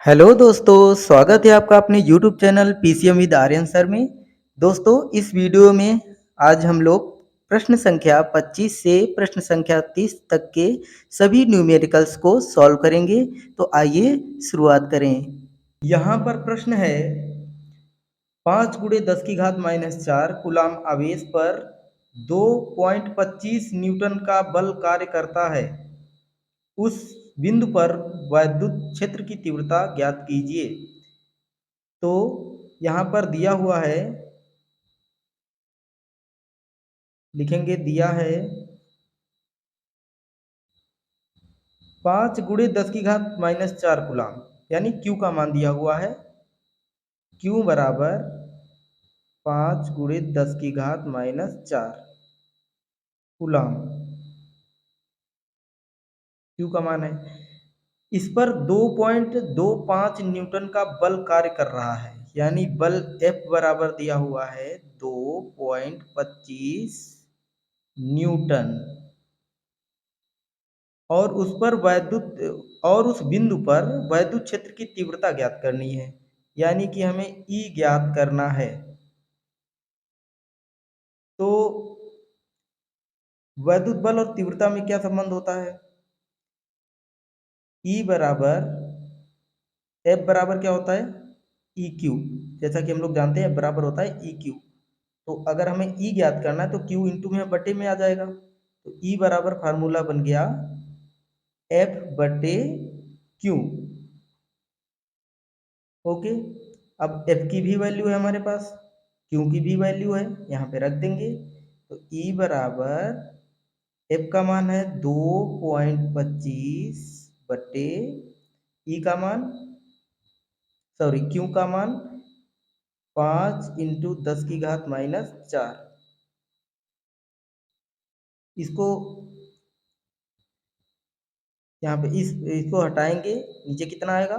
Hello दोस्तों, स्वागत है आपका अपने YouTube channel PCM with Aryan sir में। दोस्तों, इस वीडियो में आज हम लोग प्रश्न संख्या 25 से प्रश्न संख्या 30 तक के सभी न्यूमेरिकल्स को सॉल्व करेंगे। तो आइए शुरुआत करें। यहाँ पर प्रश्न है 5 गुणे 10 की घात -4 कूलाम आवेश पर 2.25 न्यूटन का बल कार्य करता है। उस बिंदु पर वैद्युत क्षेत्र की तीव्रता ज्ञात कीजिए। तो यहाँ पर दिया हुआ है, लिखेंगे दिया है 5 गुणे 10 की घात -4 कूलाम, यानी Q का मान दिया हुआ है। Q बराबर 5 गुणे 10 की घात -4 कूलाम Q का मान है। इस पर 2.25 न्यूटन का बल कार्य कर रहा है, यानी बल F बराबर दिया हुआ है 2.25 न्यूटन। और उस बिंदु पर वैद्युत क्षेत्र की तीव्रता ज्ञात करनी है, यानी कि हमें E ज्ञात करना है। तो वैद्युत बल और तीव्रता में क्या संबंध होता है? E बराबर F बराबर क्या होता है? EQ। जैसा कि हम लोग जानते हैं F बराबर होता है EQ। तो अगर हमें E ज्ञात करना है तो Q इंटू में बटे में आ जाएगा। तो E बराबर फार्मूला बन गया F बटे Q। ओके, अब F की भी वैल्यू है हमारे पास, Q की भी वैल्यू है, यहाँ पे रख देंगे। तो E बराबर F का मान है 2.25 बटे E का मान, सॉरी Q का मान 5 इंटू 10 की घात -4। इसको यहाँ पे इसको हटाएंगे, नीचे कितना आएगा?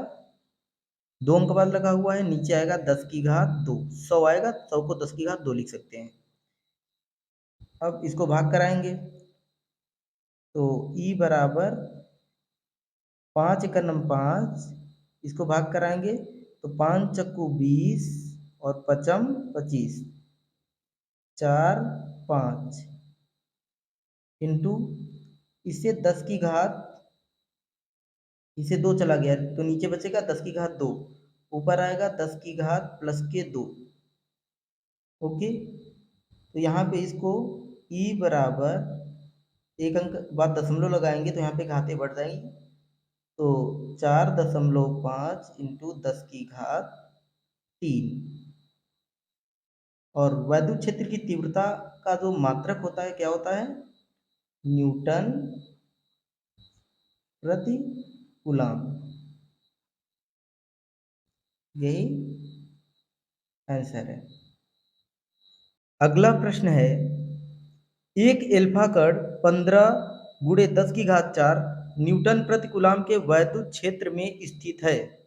2 अंक बाद लगा हुआ है, नीचे आएगा 10 की घात 2। 100 आएगा, 100 को 10 की घात 2 लिख सकते हैं। अब इसको भाग कराएंगे तो E बराबर 5 एकम 5, इसको भाग कराएंगे तो 5 चक्कू 20 और पचम 25, 4 5 इंटू इससे 10 की घात, इसे 2 चला गया तो नीचे बचेगा 10 की घात 2, ऊपर आएगा 10 की घात प्लस के 2। ओके, तो यहाँ पे इसको E बराबर एक अंक बाद दशमलव लगाएंगे तो यहाँ पे घातें बढ़ जाएंगी। तो 4.5 इंटू 10 की घात 3। और वैद्युत क्षेत्र की तीव्रता का जो मात्रक होता है क्या होता है? न्यूटन प्रति कूलाम। यही आंसर है। अगला प्रश्न है, एक एल्फा कण 15 गुणे 10 की घात 4 न्यूटन प्रति कूलाम के वैद्युत क्षेत्र में स्थित है।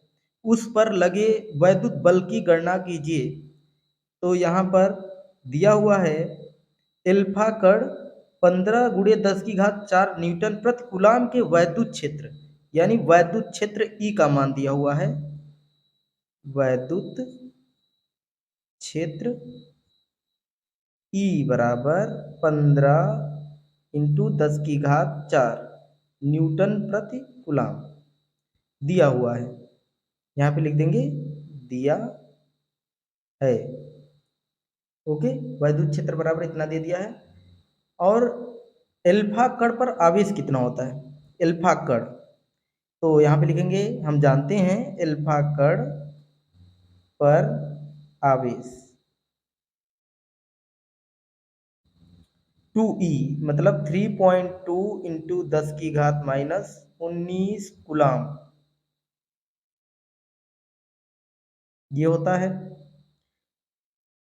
उस पर लगे वैद्युत बल की गणना कीजिए। तो यहाँ पर दिया हुआ है एल्फा कण 15 गुणे 10 की घात 4 न्यूटन प्रति कूलाम के वैद्युत क्षेत्र, यानी वैद्युत क्षेत्र E का मान दिया हुआ है। वैद्युत क्षेत्र E बराबर 15 इंटू 10 की घात 4 न्यूटन प्रति कूलाम दिया हुआ है। यहाँ पे लिख देंगे दिया है। ओके, वैद्युत क्षेत्र बराबर इतना दे दिया है। और एल्फा कण पर आवेश कितना होता है? एल्फा कण, तो यहाँ पे लिखेंगे, हम जानते हैं एल्फा कण पर आवेश 2E मतलब 3.2 इंटू 10 की घात -19 कूलाम ये होता है।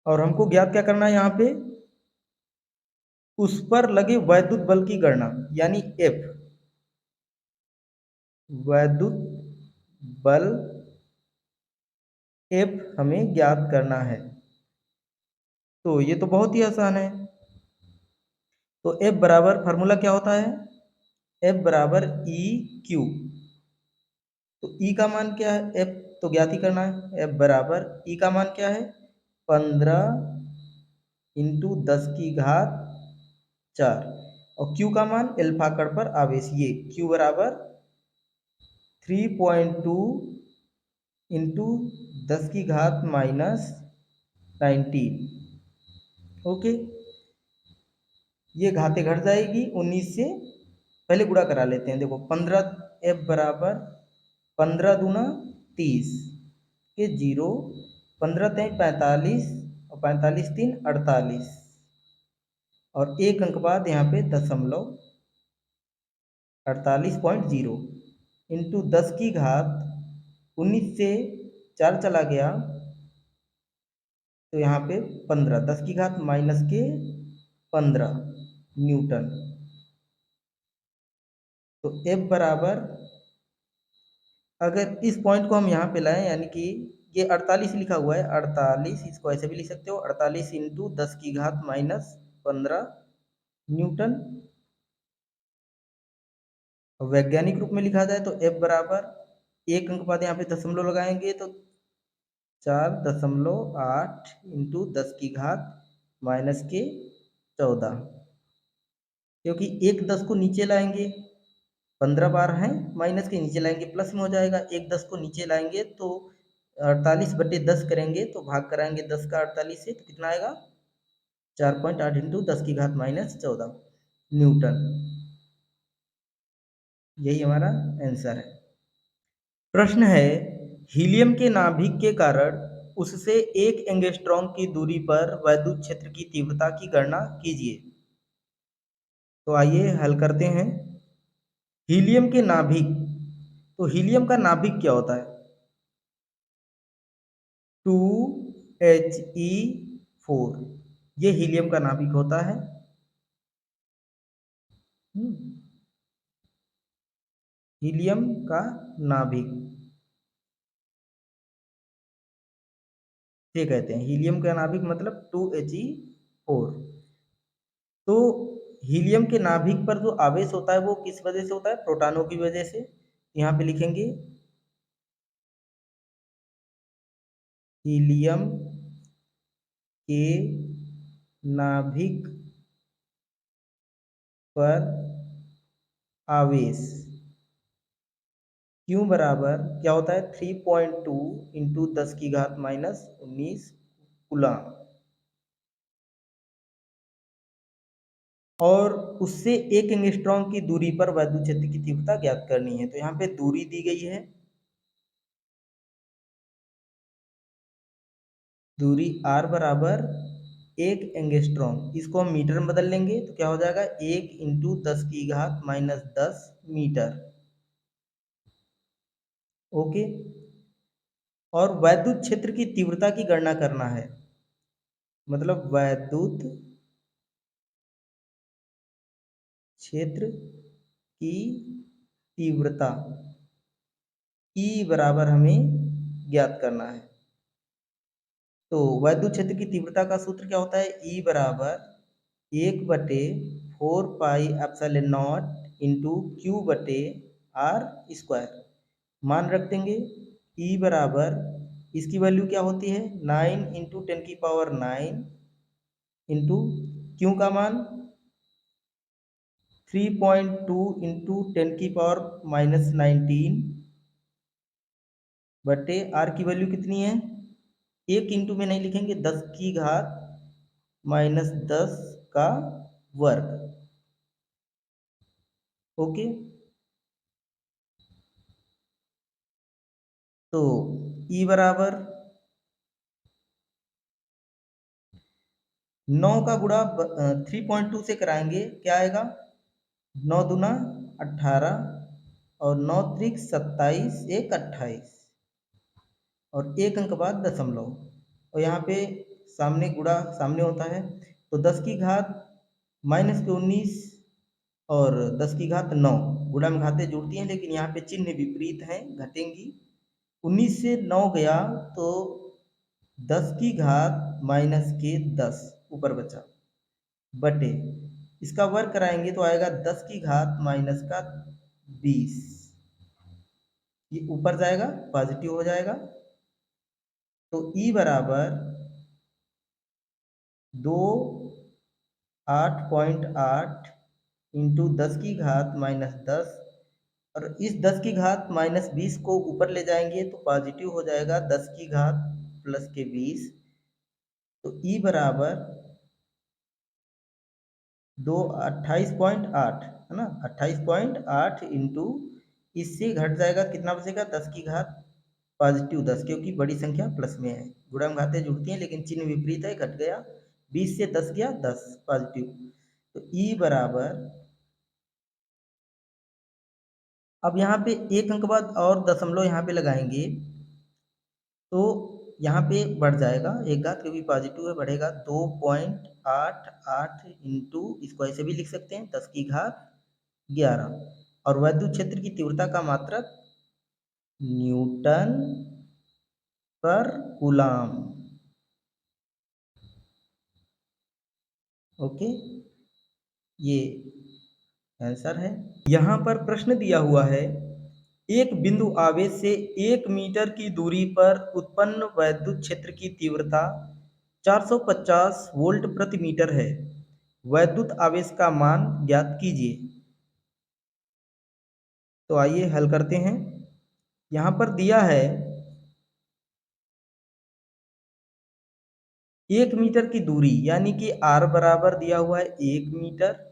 और हमको ज्ञात क्या करना है यहाँ पे? उस पर लगे वैद्युत बल की गणना, यानी F, वैद्युत बल F हमें ज्ञात करना है। तो ये तो बहुत ही आसान है। तो F बराबर फार्मूला क्या होता है? F बराबर E Q। तो E का मान क्या है? F तो ज्ञात ही करना है। एफ बराबर ई का मान क्या है 15 इंटू 10 की घात 4 और क्यू का मान अल्फा कण पर आवेश ये क्यू बराबर 3.2 इंटू 10 की घात -19। ओके, ये घातें घट जाएगी 19 से। पहले गुणा करा लेते हैं। देखो 15 एफ बराबर 15 दूना 30 के 0, 15 तेईं 45 और 45 तीन 48 और एक अंक बाद यहाँ पे दशमलव 48.0 इंटू 10 की घात 19 से 4 चला गया तो यहाँ पे 15 10 की घात -15 न्यूटन। तो F बराबर, अगर इस पॉइंट को हम यहाँ पे लाएं यानी कि ये 48 लिखा हुआ है 48, इसको ऐसे भी लिख सकते हो 48 इंटू 10 की घात -15 न्यूटन। वैज्ञानिक रूप में लिखा जाए तो F बराबर एक अंक बाद यहाँ पे दशमलव लगाएंगे तो 4.8 इंटू 10 की घात -14, क्योंकि एक 10 को नीचे लाएंगे 15 बार हैं माइनस के नीचे लाएंगे प्लस में हो जाएगा। एक 10 को नीचे लाएंगे तो 48/10 करेंगे तो भाग कराएंगे 10 का 48 से तो कितना आएगा 4.8 इंटू 10 की घात -14 न्यूटन। यही हमारा आंसर है। प्रश्न है हीलियम के नाभिक के कारण उससे 1 एंगस्ट्रॉम की दूरी पर वैद्युत क्षेत्र की तीव्रता की गणना कीजिए। तो आइए हल करते हैं। हीलियम के नाभिक, तो हीलियम का नाभिक क्या होता है 2He4, ये हीलियम का नाभिक होता है। हीलियम का नाभिक ये कहते हैं, हीलियम का नाभिक मतलब 2He4। तो हीलियम के नाभिक पर जो आवेश होता है वो किस वजह से होता है प्रोटॉनों की वजह से। यहाँ पे लिखेंगे हीलियम के नाभिक पर आवेश Q बराबर क्या होता है 3.2 इंटू 10 की घात -19 कूलम। और उससे 1 एंगस्ट्रॉम की दूरी पर वैद्युत क्षेत्र की तीव्रता ज्ञात करनी है। तो यहाँ पे दूरी दी गई है, दूरी r बराबर 1 एंगस्ट्रॉम, इसको हम मीटर में बदल लेंगे तो क्या हो जाएगा 1 इंटू 10 की घात -10 मीटर। ओके, और वैद्युत क्षेत्र की तीव्रता की गणना करना है, मतलब वैद्युत क्षेत्र की तीव्रता E बराबर हमें ज्ञात करना है। तो वैद्युत क्षेत्र की तीव्रता का सूत्र क्या होता है E बराबर 1/4 pi epsilon not into Q बटे आर स्क्वायर। मान रख देंगे E बराबर, इसकी वैल्यू क्या होती है 9 इंटू 10⁹ इंटू क्यू का मान 3.2 इंटू 10⁻19 बटे आर की वैल्यू कितनी है, एक इंटू में नहीं लिखेंगे 10 की घात -10 का वर्ग। ओके, तो E बराबर 9 का गुणा 3.2 से कराएंगे क्या आएगा 9 दूना 18 और 9 त्रिक 27, 1 28 और एक अंक बाद दशमलव। और यहाँ पे सामने गुणा सामने होता है तो 10 की घात -19 और 10 की घात 9 गुणा में घातें जुड़ती हैं लेकिन यहाँ पे चिन्ह विपरीत हैं, घटेंगी। 19 से 9 गया तो 10 की घात -10 ऊपर बचा बटे इसका वर्ग कराएंगे तो आएगा 10 की घात -20। ये ऊपर जाएगा पॉजिटिव हो जाएगा। तो E बराबर 2 8.8 इंटू 10⁻−10, और इस 10⁻−20 को ऊपर ले जाएंगे तो पॉजिटिव हो जाएगा 10⁻+20। तो E बराबर 28.8 है ना, 28.8 इंटू, इससे घट जाएगा कितना बचेगा, 10⁻, पॉजिटिव 10, क्योंकि बड़ी संख्या प्लस में है, गुणा में घातें जुड़ती हैं लेकिन चिन्ह विपरीत है, घट गया, 20 से 10 गया 10 पॉजिटिव। तो E बराबर, अब यहाँ पे एक अंक बाद और दशमलव यहाँ पे लगाएंगे तो यहाँ पे बढ़ जाएगा एक घात, क्योंकि पॉजिटिव है, बढ़ेगा 2.88 इंटू, इसको ऐसे भी लिख सकते हैं 10⁻11, और वैद्युत क्षेत्र की तीव्रता का मात्रक न्यूटन पर कूलाम। ओके, ये आंसर है। यहाँ पर प्रश्न दिया हुआ है, एक बिंदु आवेश से 1 मीटर की दूरी पर उत्पन्न वैद्युत क्षेत्र की तीव्रता 450 वोल्ट प्रति मीटर है, वैद्युत आवेश का मान ज्ञात कीजिए। तो आइए हल करते हैं। यहाँ पर दिया है 1 मीटर की दूरी, यानी कि R बराबर दिया हुआ है 1 मीटर,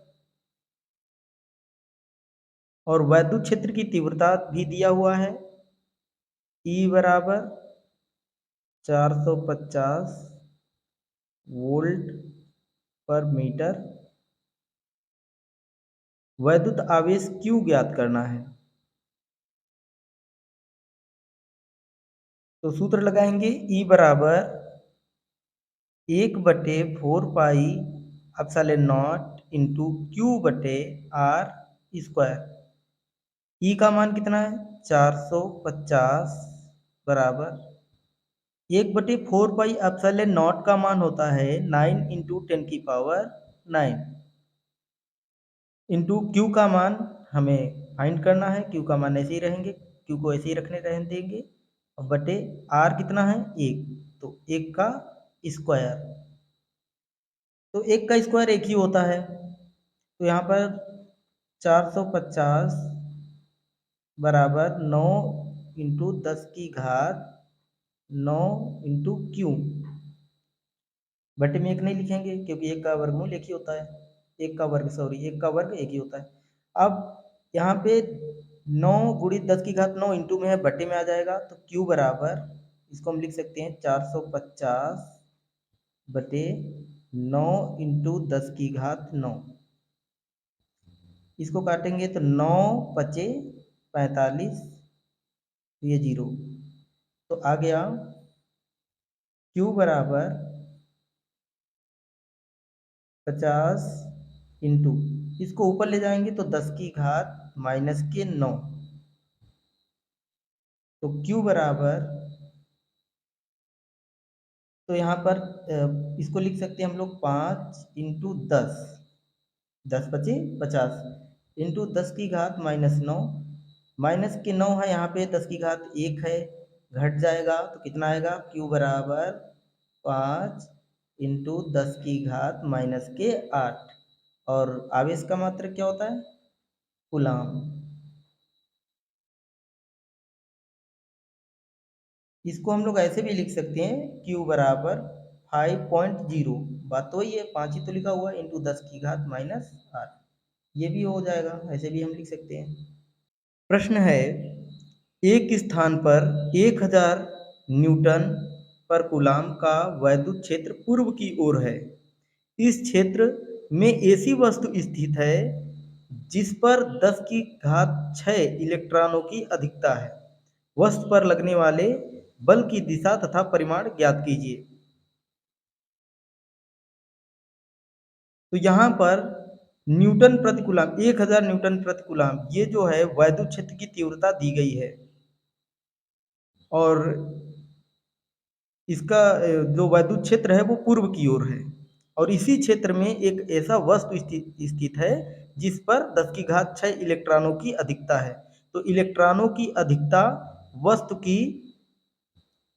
और वैद्युत क्षेत्र की तीव्रता भी दिया हुआ है E बराबर 450 वोल्ट पर मीटर। वैद्युत आवेश Q ज्ञात करना है। तो सूत्र लगाएंगे, E बराबर 1/4 पाई इंटू Q/R²। E का मान कितना है 450 बराबर 1/4 पाई का मान होता है 9 इंटू 10⁹ इंटू Q का मान हमें फाइंड करना है। Q का मान ऐसे ही रहेंगे, Q को ऐसे ही रहने देंगे, और बटे R कितना है 1, तो 1 का स्क्वायर, तो 1 का स्क्वायर 1 ही होता है। तो यहाँ पर 450 बराबर 9 इंटू 10⁻9 इंटू Q, बटे में 1 नहीं लिखेंगे क्योंकि 1 का वर्गमूल 1 ही होता है, 1 का वर्ग 1 ही होता है। अब यहाँ पे 9 गुणित 10⁻9 इंटू में है, बटे में आ जाएगा, तो Q बराबर, इसको हम लिख सकते हैं 450 बटे 9 इंटू 10⁻9, इसको काटेंगे तो 9 पचे 45, ये 0, तो आ गया Q बराबर 50 इंटू, इसको ऊपर ले जाएंगे तो 10⁻⁻9, तो Q बराबर, तो यहाँ पर इसको लिख सकते हैं हम लोग 5 इंटू 10, 10 पचे 50 इंटू 10⁻⁻9, माइनस के 9 है यहाँ पे, 10⁻1 है, घट जाएगा तो कितना आएगा, Q बराबर 5 इंटू 10⁻⁻8, और आवेश का मात्रक क्या होता है, कूलाम। इसको हम लोग ऐसे भी लिख सकते हैं, Q बराबर 5.0, बात तो वही है, 5 ही तो लिखा हुआ है, इंटू 10⁻⁻8, ये भी हो जाएगा, ऐसे भी हम लिख सकते हैं। प्रश्न है, एक स्थान पर 1000 न्यूटन पर कूलाम का वैद्युत क्षेत्र पूर्व की ओर है। इस क्षेत्र में ऐसी वस्तु स्थित है जिस पर 10�6 इलेक्ट्रॉनों की अधिकता है। वस्तु पर लगने वाले बल की दिशा तथा परिमाण ज्ञात कीजिए। तो यहाँ पर न्यूटन प्रति कूलाम, 1000 न्यूटन प्रति कूलाम, ये जो है वैद्युत क्षेत्र की तीव्रता दी गई है, और इसका जो वैद्युत क्षेत्र है वो पूर्व की ओर है, और इसी क्षेत्र में एक ऐसा वस्तु स्थित है जिस पर 10�6 इलेक्ट्रॉनों की अधिकता है। तो इलेक्ट्रॉनों की अधिकता वस्तु की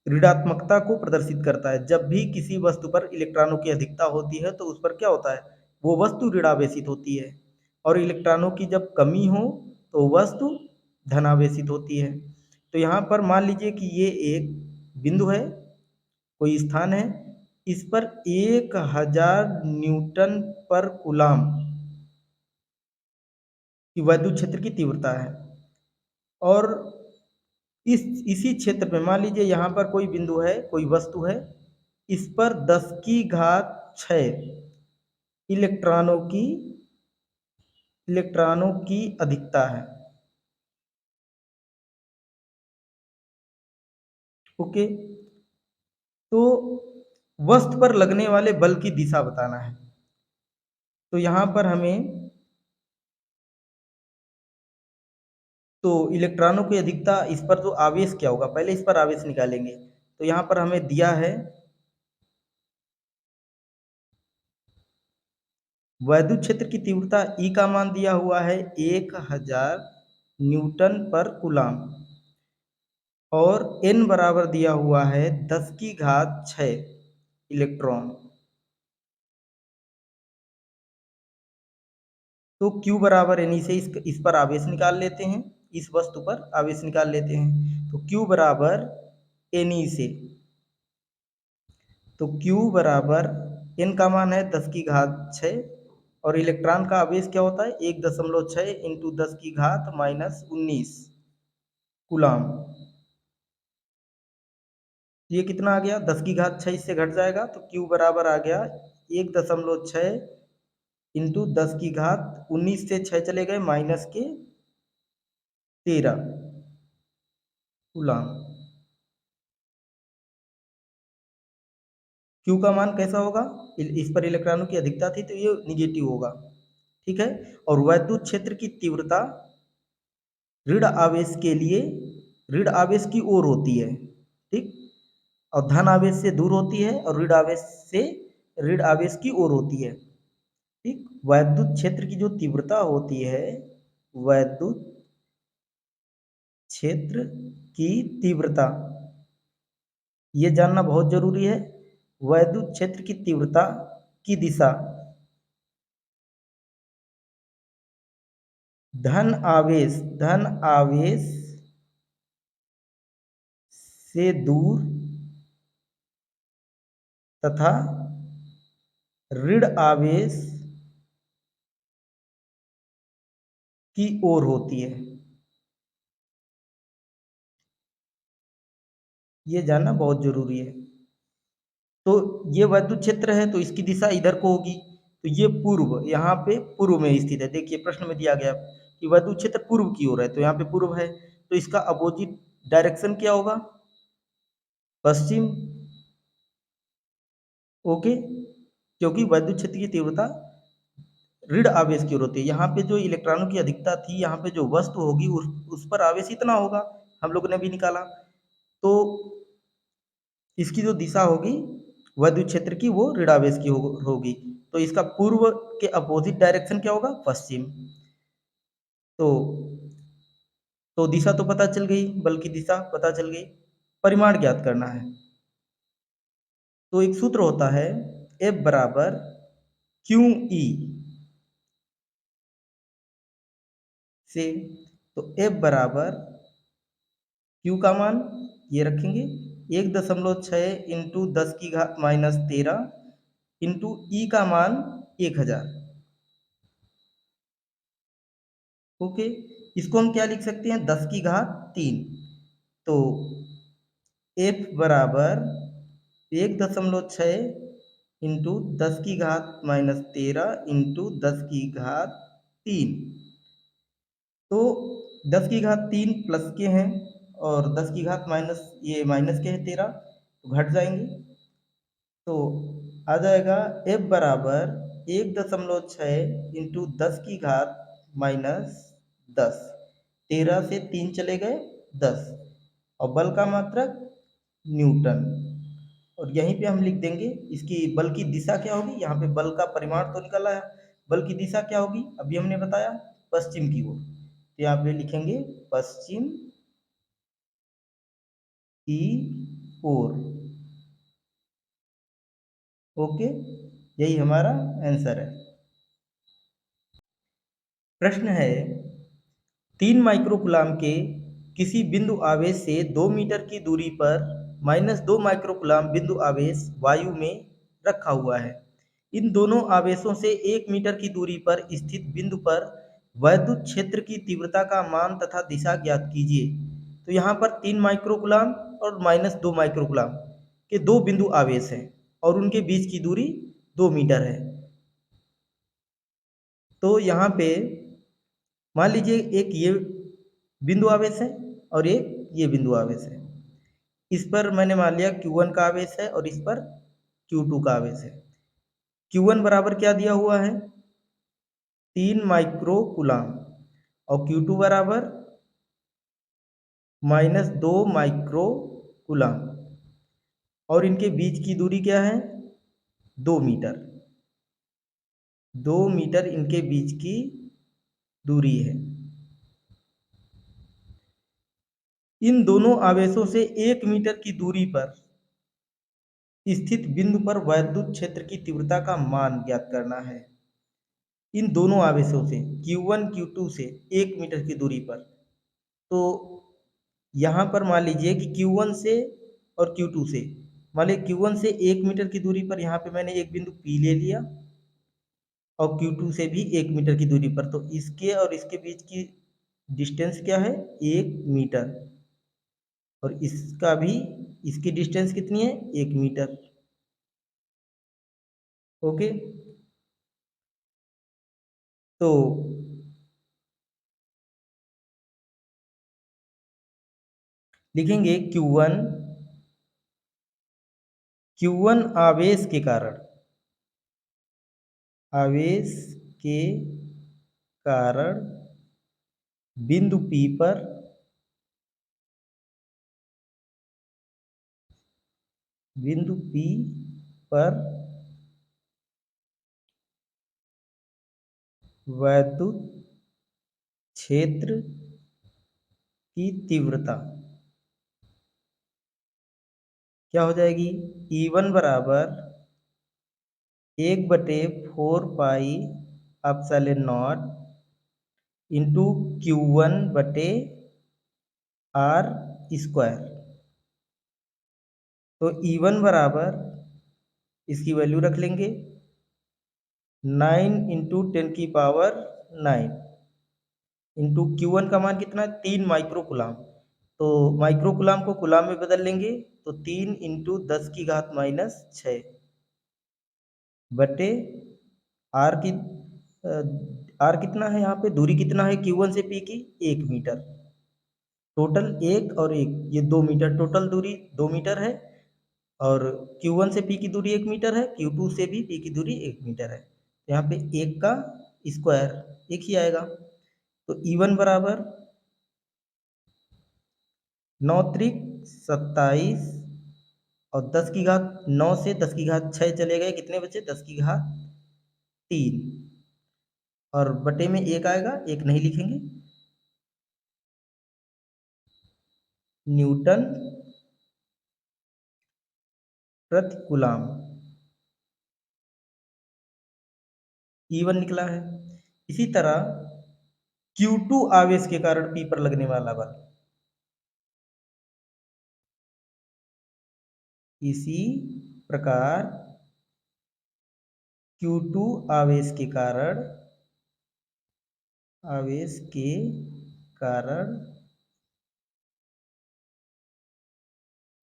ऋणात्मकता को प्रदर्शित करता है। जब भी किसी वस्तु पर इलेक्ट्रॉनों की अधिकता होती है तो उस पर क्या होता है, वो वस्तु ऋणावेशित होती है, और इलेक्ट्रॉनों की जब कमी हो तो वस्तु धनावेशित होती है। तो यहाँ पर मान लीजिए कि ये एक बिंदु है, कोई स्थान है, इस पर 1000 न्यूटन पर कूलाम की वैद्युत क्षेत्र की तीव्रता है, और इसी क्षेत्र में मान लीजिए यहाँ पर कोई बिंदु है, कोई वस्तु है, इस पर 10⁶ इलेक्ट्रॉनों की अधिकता है। ओके, तो वस्तु पर लगने वाले बल की दिशा बताना है। तो यहाँ पर हमें, तो इलेक्ट्रॉनों की अधिकता, इस पर जो आवेश क्या होगा, पहले इस पर आवेश निकालेंगे। तो यहाँ पर हमें दिया है वैद्युत क्षेत्र की तीव्रता E का मान दिया हुआ है 1000 न्यूटन पर कूलाम, और N बराबर दिया हुआ है 10⁶ इलेक्ट्रॉन। तो Q बराबर N से इस पर आवेश निकाल लेते हैं, इस वस्तु पर आवेश निकाल लेते हैं। तो Q बराबर N से, तो Q बराबर N का मान है 10⁶, और इलेक्ट्रॉन का आवेश क्या होता है 1.6 इंटू 10⁻⁻19 कूलाम। ये कितना आ गया, 10⁶ इससे घट जाएगा, तो Q बराबर आ गया 1.6 इंटू 10⁻19 से 6 चले गए माइनस के 13 कूलाम। Q का मान कैसा होगा, इस पर इलेक्ट्रॉनों की अधिकता थी तो ये निगेटिव होगा, ठीक है। और वैद्युत क्षेत्र की तीव्रता ऋण आवेश के लिए ऋण आवेश की ओर होती है, ठीक, और धन आवेश से दूर होती है, और ऋण आवेश से ऋण आवेश की ओर होती है, ठीक। वैद्युत क्षेत्र की जो तीव्रता होती है, वैद्युत क्षेत्र की तीव्रता, ये जानना बहुत जरूरी है। वैद्युत क्षेत्र की तीव्रता की दिशा धन आवेश से दूर तथा ऋण आवेश की ओर होती है, ये जानना बहुत जरूरी है। तो ये वैद्युत क्षेत्र है तो इसकी दिशा इधर को होगी, तो ये पूर्व, यहाँ पे पूर्व में स्थित है। देखिए प्रश्न में दिया गया कि वैद्युत क्षेत्र पूर्व की ओर है, तो यहाँ पे पूर्व है, तो इसका अपोजिट डायरेक्शन क्या होगा, पश्चिम। ओके, क्योंकि वैद्युत क्षेत्र की तीव्रता ऋण आवेश की ओर होती है। यहाँ पे जो इलेक्ट्रॉनों की अधिकता थी, यहाँ पे जो वस्तु होगी उस पर आवेश इतना होगा, हम लोगों ने भी निकाला। तो इसकी जो दिशा होगी वैद्युत क्षेत्र की, वो ऋणावेश की होगी। तो इसका पूर्व के अपोजिट डायरेक्शन क्या होगा, पश्चिम। तो दिशा तो पता चल गई, बल की दिशा पता चल गई, परिमाण ज्ञात करना है। तो एक सूत्र होता है F बराबर QE से, तो F बराबर Q का मान ये रखेंगे 1.6 इंटू 10⁻⁻13 इंटू E का मान 1000। ओके, इसको हम क्या लिख सकते हैं, 10⁻3। तो F बराबर 1.6 इंटू 10⁻⁻13 इंटू 10⁻3। तो 10⁻3 प्लस के हैं, और 10⁻⁻, ये माइनस के हैं 13, तो घट जाएंगे। तो आ जाएगा F बराबर 1.6 इंटू 10⁻⁻10, 13 से 3 चले गए 10, और बल का मात्रक न्यूटन। और यहीं पे हम लिख देंगे इसकी बल की दिशा क्या होगी, यहाँ पे बल का परिमाण तो निकला है, बल की दिशा क्या होगी अभी हमने बताया, पश्चिम की ओर। तो यहाँ पे लिखेंगे पश्चिम की ओर। ओके, यही हमारा आंसर है। प्रश्न है 3 माइक्रोकुलाम के किसी बिंदु आवेश से 2 मीटर की दूरी पर -2 माइक्रोकुलाम बिंदु आवेश वायु में रखा हुआ है। इन दोनों आवेशों से 1 मीटर की दूरी पर स्थित बिंदु पर वैद्युत क्षेत्र की तीव्रता का मान तथा दिशा ज्ञात कीजिए। तो यहाँ पर 3 माइक्रोकुलाम और -2 माइक्रोकुलाम के दो बिंदु आवेश हैं और उनके बीच की दूरी 2 मीटर है। तो यहाँ पे मान लीजिए एक ये बिंदु आवेश है और एक ये बिंदु आवेश है। इस पर मैंने मान लिया Q1 का आवेश है और इस पर Q2 का आवेश है। Q1 बराबर क्या दिया हुआ है? 3 माइक्रोकुलाम और Q2 बराबर -2 माइक्रोकुलाम और इनके बीच की दूरी क्या है? 2 मीटर। 2 मीटर इनके बीच की दूरी है। इन दोनों आवेशों से 1 मीटर की दूरी पर स्थित बिंदु पर वैद्युत क्षेत्र की तीव्रता का मान ज्ञात करना है। इन दोनों आवेशों से Q1 Q2 से 1 मीटर की दूरी पर। तो यहाँ पर मान लीजिए कि Q1 से और Q2 से, मान लीजिए Q1 से 1 मीटर की दूरी पर यहाँ पे मैंने एक बिंदु P ले लिया और Q2 से भी 1 मीटर की दूरी पर। तो इसके और इसके बीच की डिस्टेंस क्या है? 1 मीटर। और इसका भी, इसकी डिस्टेंस कितनी है? 1 मीटर। ओके, तो लिखेंगे Q1 आवेश के कारण, आवेश के कारण बिंदु P पर वैद्युत क्षेत्र की तीव्रता क्या हो जाएगी? E1 बराबर 1/4 पाई इंटू Q1/R²। तो E1 बराबर, इसकी वैल्यू रख लेंगे 9 इंटू 10⁹ इंटू Q1 का मान कितना है? 3 माइक्रोकुलाम। तो माइक्रोकुलाम को कुलाम में बदल लेंगे तो 3 इंटू 10⁻⁶ बटे आर की आर कितना है? यहाँ पे दूरी कितना है Q1 से P की? 1 मीटर। टोटल 1 और 1, ये 2 मीटर, टोटल दूरी 2 मीटर है। और Q1 से P की दूरी 1 मीटर है, Q2 से भी P की दूरी 1 मीटर है। तो यहाँ पे 1 का स्क्वायर 1 ही आएगा। तो E1 बराबर 9 त्रिक 27 और 9 से 10⁶ चले गए, कितने बचे? 10⁻3। और बटे में 1 आएगा, 1 नहीं लिखेंगे। न्यूटन प्रति कूलाम E1 निकला है। इसी तरह Q2 आवेश के कारण P पर लगने वाला बल, इसी प्रकार Q2 आवेश के कारण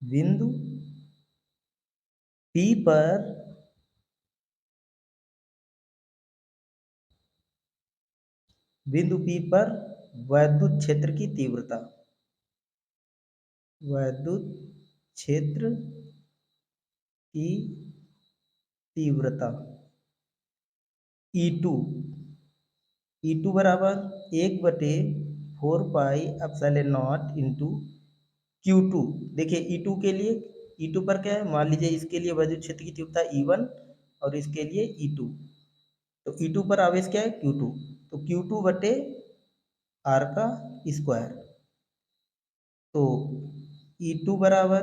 बिंदु P पर वैद्युत क्षेत्र की तीव्रता, वैद्युत क्षेत्र की तीव्रता E2 बराबर 1/4 पाई इंटू Q2। देखिए E2 के लिए, E2 पर क्या है? मान लीजिए इसके लिए वैद्युत क्षेत्र की तीव्रता E1 और इसके लिए E2। तो E2 पर आवेश क्या है? Q2। तो Q2 बटे आर का स्क्वायर। तो E2 बराबर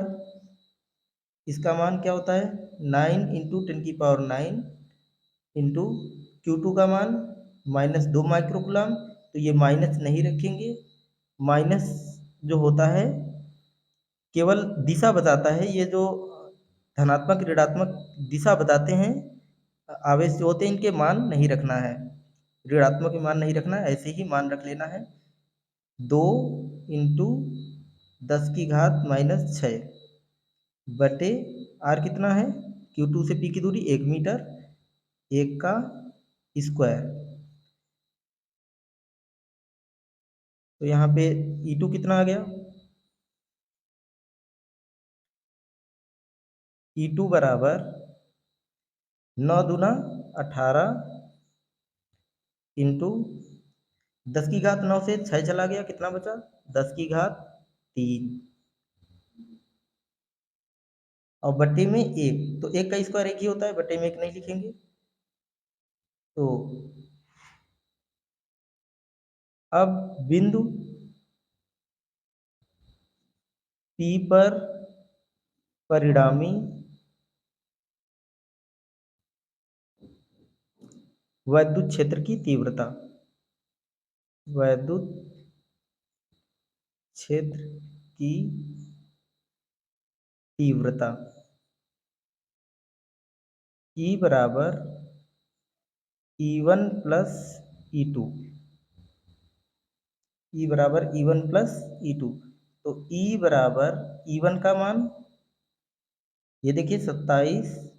इसका मान क्या होता है 9 इंटू 10⁹ इंटू Q2 का मान -2 माइक्रोकुलाम। तो ये माइनस नहीं रखेंगे, माइनस जो होता है केवल दिशा बताता है, ये जो धनात्मक ऋणात्मक दिशा बताते हैं आवेश जो होते हैं इनके मान नहीं रखना है, ऋणात्मक मान नहीं रखना है, ऐसे ही मान रख लेना है 2 इंटू 10⁻⁻6 बटे आर कितना है Q2 से P की दूरी 1 मीटर, 1 का स्क्वायर। तो यहाँ पे E2 कितना आ गया E2 बराबर 9 दूना 18 इंटू 10⁻9 से 6 चला गया, कितना बचा 10⁻3 और बट्टे में 1। तो 1 का स्क्वायर 1 ही होता है, बट्टे में 1 नहीं लिखेंगे। तो अब बिंदु P पर परिणामी वैद्युत क्षेत्र की तीव्रता, वैद्युत क्षेत्र की तीव्रता E बराबर E1 प्लस E2, E बराबर E1 प्लस E2। तो E बराबर E1 का मान ये देखिए 27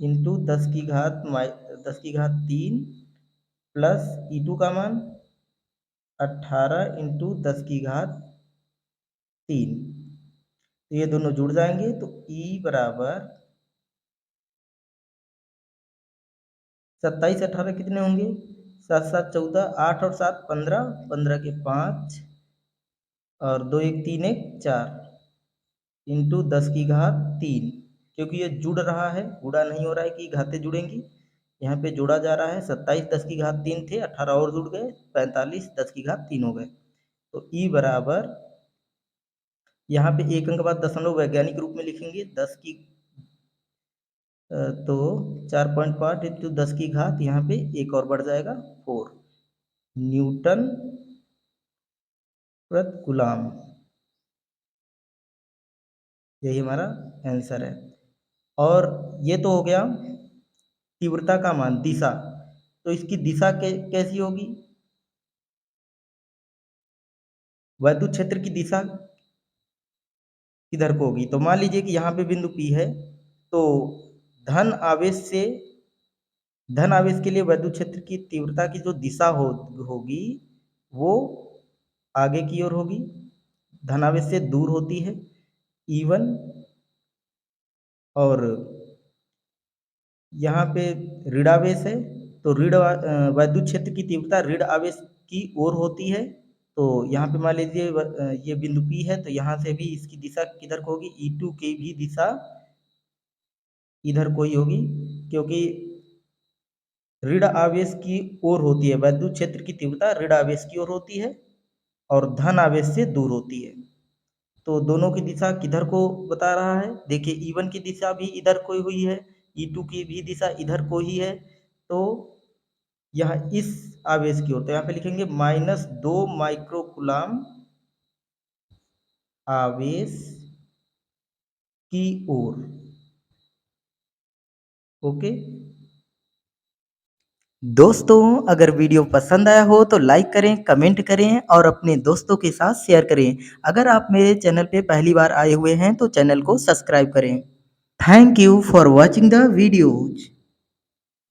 इंटू 10⁻3 प्लस E2 का मान 18 इंटू 10⁻3। तो ये दोनों जुड़ जाएंगे, तो E बराबर 27 18 कितने होंगे 7 7 14, 8 और 7 15, 15 के 5 और 2 1 3 1 4 इंटू 10⁻3। क्योंकि ये जुड़ रहा है, गुणा नहीं हो रहा है कि घातें जुड़ेंगी, यहाँ पे जोड़ा जा रहा है। 27 10⁻3 थे, 18 और जुड़ गए, 45 10⁻3 हो गए। तो E बराबर यहाँ पे एक अंक बाद दशमलव वैज्ञानिक रूप में लिखेंगे 10 की तो 4.5 इंटू 10⁻, यहाँ पे एक और बढ़ जाएगा 4 न्यूटन प्रति कूलम। यही हमारा आंसर है। और ये तो हो गया तीव्रता का मान, दिशा। तो इसकी दिशा कैसी होगी, वैद्युत क्षेत्र की दिशा किधर को होगी। तो मान लीजिए कि यहाँ पे बिंदु P है, तो धन आवेश के लिए वैद्युत क्षेत्र की तीव्रता की जो दिशा होगी वो आगे की ओर होगी, धन आवेश से दूर होती है E1। और यहाँ पे ऋण आवेश है, तो वैद्युत क्षेत्र की तीव्रता ऋण आवेश की ओर होती है। तो यहाँ पे मान लीजिए ये बिंदु P है, तो यहाँ से भी इसकी दिशा किधर को होगी, E2 की भी दिशा इधर को ही होगी, क्योंकि ऋण आवेश की ओर होती है, वैद्युत क्षेत्र की तीव्रता ऋण आवेश की ओर होती है और धन आवेश से दूर होती है। तो दोनों की दिशा किधर को बता रहा है, देखिए E1 की दिशा भी इधर को हुई है, E2 की भी दिशा इधर को ही है। तो यह इस आवेश की ओर, तो यहाँ पे लिखेंगे -2 माइक्रोकुलाम आवेश की ओर। ओके दोस्तों, अगर वीडियो पसंद आया हो तो लाइक करें, कमेंट करें और अपने दोस्तों के साथ शेयर करें। अगर आप मेरे चैनल पे पहली बार आए हुए हैं तो चैनल को सब्सक्राइब करें। Thank you for watching the videos.